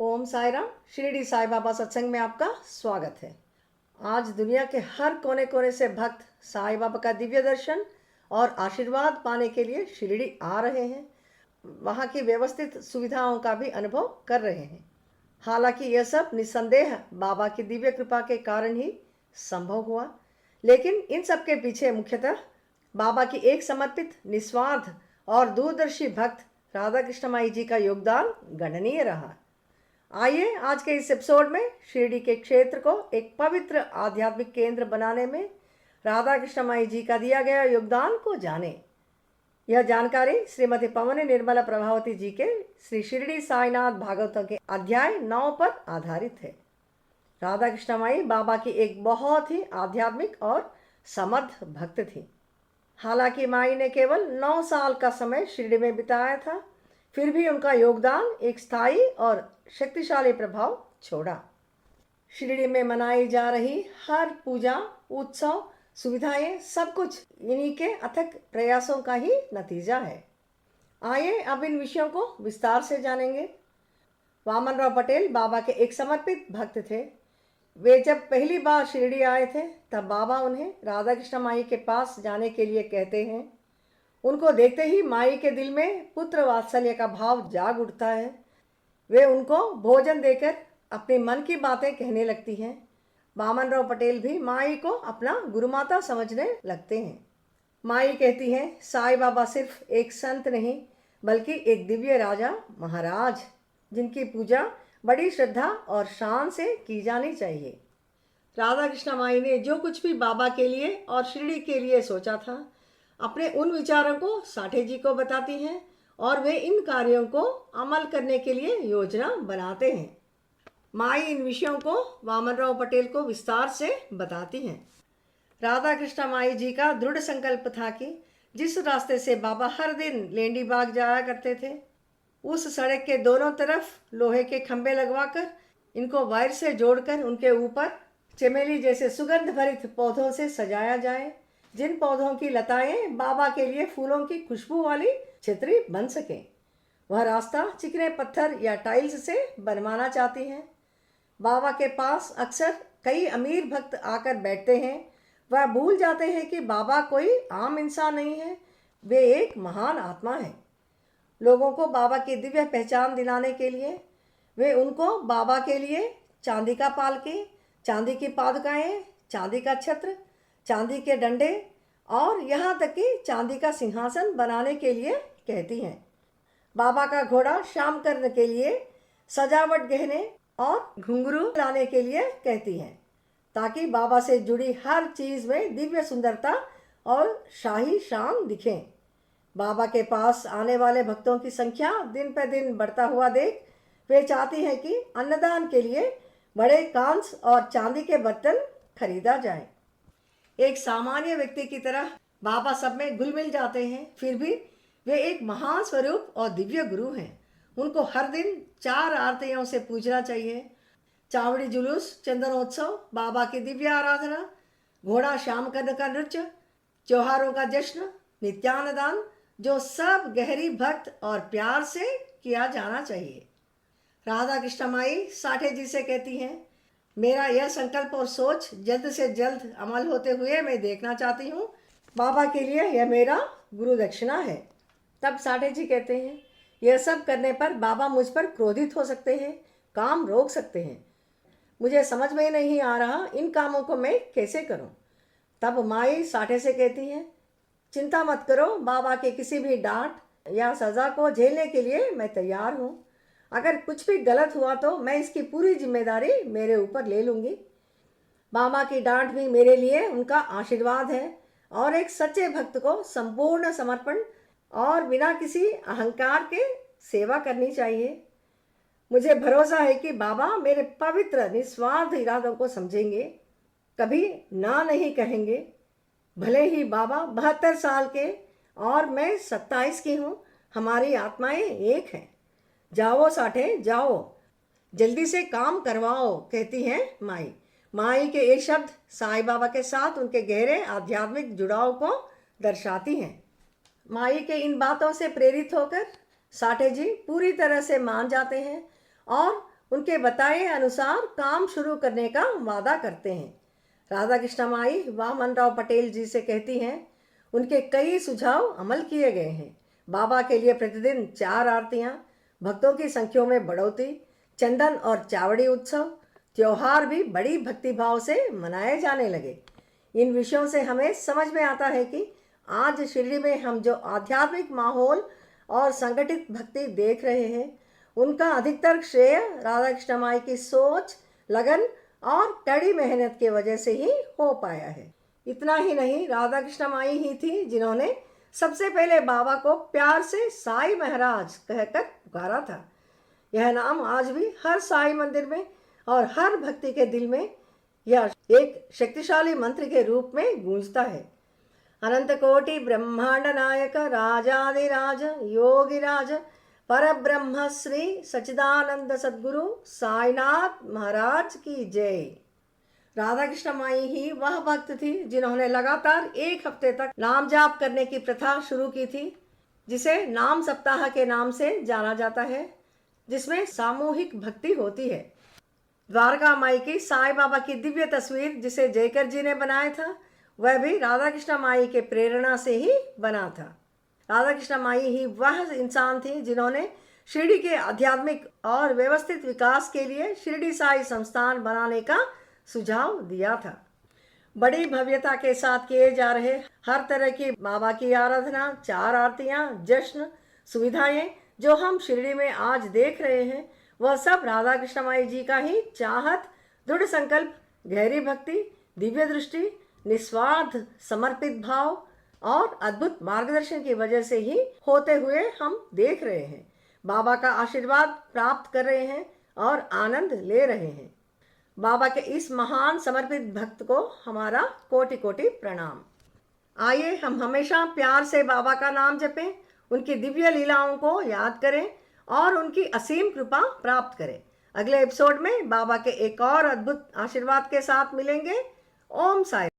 ओम साई राम। शिरडी साई बाबा सत्संग में आपका स्वागत है। आज दुनिया के हर कोने कोने से भक्त साई बाबा का दिव्य दर्शन और आशीर्वाद पाने के लिए शिरडी आ रहे हैं। वहाँ की व्यवस्थित सुविधाओं का भी अनुभव कर रहे हैं। हालांकि यह सब निस्संदेह बाबा की दिव्य कृपा के कारण ही संभव हुआ, लेकिन इन सब के पीछे मुख्यतः बाबा की एक समर्पित, निस्वार्थ और दूरदर्शी भक्त राधा कृष्ण माई जी का योगदान गणनीय रहा। आइए आज के इस एपिसोड में शिरडी के क्षेत्र को एक पवित्र आध्यात्मिक केंद्र बनाने में राधा कृष्ण माई जी का दिया गया योगदान को जानें। यह जानकारी श्रीमती पवनी निर्मला प्रभावती जी के श्री शिरडी साईनाथ भागवतों के अध्याय 9 पर आधारित है। राधा कृष्ण माई बाबा की एक बहुत ही आध्यात्मिक और समर्थ भक्त थी। हालांकि माई ने केवल 9 साल का समय शिरडी में बिताया था, फिर भी उनका योगदान एक स्थायी और शक्तिशाली प्रभाव छोड़ा। शिरडी में मनाई जा रही हर पूजा, उत्सव, सुविधाएं, सब कुछ इन्हीं के अथक प्रयासों का ही नतीजा है। आइए अब इन विषयों को विस्तार से जानेंगे। वामन राव पटेल बाबा के एक समर्पित भक्त थे। वे जब पहली बार शिरडी आए थे तब बाबा उन्हें राधा कृष्ण माई के पास जाने के लिए कहते हैं। उनको देखते ही माई के दिल में पुत्र वात्सल्य का भाव जाग उठता है। वे उनको भोजन देकर अपने मन की बातें कहने लगती हैं। वामन राव पटेल भी माई को अपना गुरुमाता समझने लगते हैं। माई कहती हैं, साईं बाबा सिर्फ एक संत नहीं बल्कि एक दिव्य राजा महाराज, जिनकी पूजा बड़ी श्रद्धा और शान से की जानी चाहिए। राधा कृष्ण माई ने जो कुछ भी बाबा के लिए और शिरडी के लिए सोचा था, अपने उन विचारों को साठे जी को बताती हैं और वे इन कार्यों को अमल करने के लिए योजना बनाते हैं। माई इन विषयों को वामन राव पटेल को विस्तार से बताती हैं। राधा कृष्ण माई जी का दृढ़ संकल्प था कि जिस रास्ते से बाबा हर दिन लेंडी बाग जाया करते थे, उस सड़क के दोनों तरफ लोहे के खंभे लगवाकर इनको वायर से जोड़कर उनके ऊपर चमेली जैसे सुगंध भरित पौधों से सजाया जाए, जिन पौधों की लताएं बाबा के लिए फूलों की खुशबू वाली छतरी बन सके। वह रास्ता चिकने पत्थर या टाइल्स से बनवाना चाहती हैं। बाबा के पास अक्सर कई अमीर भक्त आकर बैठते हैं। वह भूल जाते हैं कि बाबा कोई आम इंसान नहीं है, वे एक महान आत्मा है। लोगों को बाबा की दिव्य पहचान दिलाने के लिए वे उनको बाबा के लिए चांदी का पालकी, चांदी की पादुकाएं, चांदी का छत्र, चांदी के डंडे और यहाँ तक कि चांदी का सिंहासन बनाने के लिए कहती हैं। बाबा का घोड़ा शाम करने के लिए सजावट गहने और घुंघरू लाने के लिए कहती हैं, ताकि बाबा से जुड़ी हर चीज़ में दिव्य सुंदरता और शाही शान दिखें। बाबा के पास आने वाले भक्तों की संख्या दिन पर दिन बढ़ता हुआ देख वे चाहती हैं कि अन्नदान के लिए बड़े कांस और चांदी के बर्तन खरीदा जाए। एक सामान्य व्यक्ति की तरह बाबा सब में घुल मिल जाते हैं, फिर भी वे एक महान स्वरूप और दिव्य गुरु हैं। उनको हर दिन 4 आरतियों से पूजना चाहिए। चावड़ी जुलूस, चंदनोत्सव, बाबा की दिव्य आराधना, घोड़ा शाम करने का नृत्य, त्योहारों का जश्न, नित्यानदान, जो सब गहरी भक्त और प्यार से किया जाना चाहिए। राधा कृष्ण माई साठे जी से कहती हैं, मेरा यह संकल्प और सोच जल्द से जल्द अमल होते हुए मैं देखना चाहती हूँ। बाबा के लिए यह मेरा गुरु दक्षिणा है। तब साठे जी कहते हैं, यह सब करने पर बाबा मुझ पर क्रोधित हो सकते हैं, काम रोक सकते हैं। मुझे समझ में नहीं आ रहा इन कामों को मैं कैसे करूं। तब माई साठे से कहती हैं, चिंता मत करो, बाबा के किसी भी डांट या सज़ा को झेलने के लिए मैं तैयार हूँ। अगर कुछ भी गलत हुआ तो मैं इसकी पूरी जिम्मेदारी मेरे ऊपर ले लूँगी। बाबा की डांट भी मेरे लिए उनका आशीर्वाद है और एक सच्चे भक्त को संपूर्ण समर्पण और बिना किसी अहंकार के सेवा करनी चाहिए। मुझे भरोसा है कि बाबा मेरे पवित्र निस्वार्थ इरादों को समझेंगे, कभी ना नहीं कहेंगे। भले ही बाबा 72 साल के और मैं 27 की हूँ, हमारी आत्माएं एक हैं। जाओ साठे जाओ, जल्दी से काम करवाओ, कहती हैं माई। माई के ये शब्द साईं बाबा के साथ उनके गहरे आध्यात्मिक जुड़ाव को दर्शाती हैं। माई के इन बातों से प्रेरित होकर साठे जी पूरी तरह से मान जाते हैं और उनके बताए अनुसार काम शुरू करने का वादा करते हैं। राधा कृष्ण माई वामन राव पटेल जी से कहती हैं, उनके कई सुझाव अमल किए गए हैं। बाबा के लिए प्रतिदिन 4 आरतियाँ, भक्तों की संख्या में बढ़ोतरी, चंदन और चावड़ी उत्सव, त्योहार भी बड़ी भक्तिभाव से मनाए जाने लगे। इन विषयों से हमें समझ में आता है कि आज शिरडी में हम जो आध्यात्मिक माहौल और संगठित भक्ति देख रहे हैं, उनका अधिकतर श्रेय राधा कृष्ण माई की सोच, लगन और कड़ी मेहनत की वजह से ही हो पाया है। इतना ही नहीं, राधा कृष्ण माई ही थी जिन्होंने सबसे पहले बाबा को प्यार से साईं महाराज कहकर पुकारा था। यह नाम आज भी हर साईं मंदिर में और हर भक्ति के दिल में यह एक शक्तिशाली मंत्र के रूप में गूंजता है। अनंत कोटि ब्रह्मांड नायक राजाधिराज योगिराज परब्रह्म श्री सच्चिदानंद सद्गुरु साईनाथ महाराज की जय। राधा कृष्ण माई ही वह भक्त थी जिन्होंने लगातार 1 हफ्ते तक नाम जाप करने की प्रथा शुरू की थी, जिसे नाम सप्ताह के नाम से जाना जाता है, जिसमें सामूहिक भक्ति होती है। द्वारका माई की साईं बाबा की दिव्य तस्वीर जिसे जयकर जी ने बनाया था, वह भी राधा कृष्ण माई के प्रेरणा से ही बना था। राधा कृष्ण माई ही वह इंसान थी जिन्होंने शिरडी के आध्यात्मिक और व्यवस्थित विकास के लिए शिरडी साई संस्थान बनाने का सुझाव दिया था। बड़ी भव्यता के साथ किए जा रहे हर तरह की बाबा की आराधना, 4 आरतियाँ, जश्न, सुविधाएं जो हम शिरडी में आज देख रहे हैं, वह सब राधा कृष्ण माई जी का ही चाहत, दृढ़ संकल्प, गहरी भक्ति, दिव्य दृष्टि, निस्वार्थ समर्पित भाव और अद्भुत मार्गदर्शन की वजह से ही होते हुए हम देख रहे हैं। बाबा का आशीर्वाद प्राप्त कर रहे हैं और आनंद ले रहे हैं। बाबा के इस महान समर्पित भक्त को हमारा कोटि कोटि प्रणाम। आइए हम हमेशा प्यार से बाबा का नाम जपें, उनकी दिव्य लीलाओं को याद करें और उनकी असीम कृपा प्राप्त करें। अगले एपिसोड में बाबा के एक और अद्भुत आशीर्वाद के साथ मिलेंगे। ओम साई।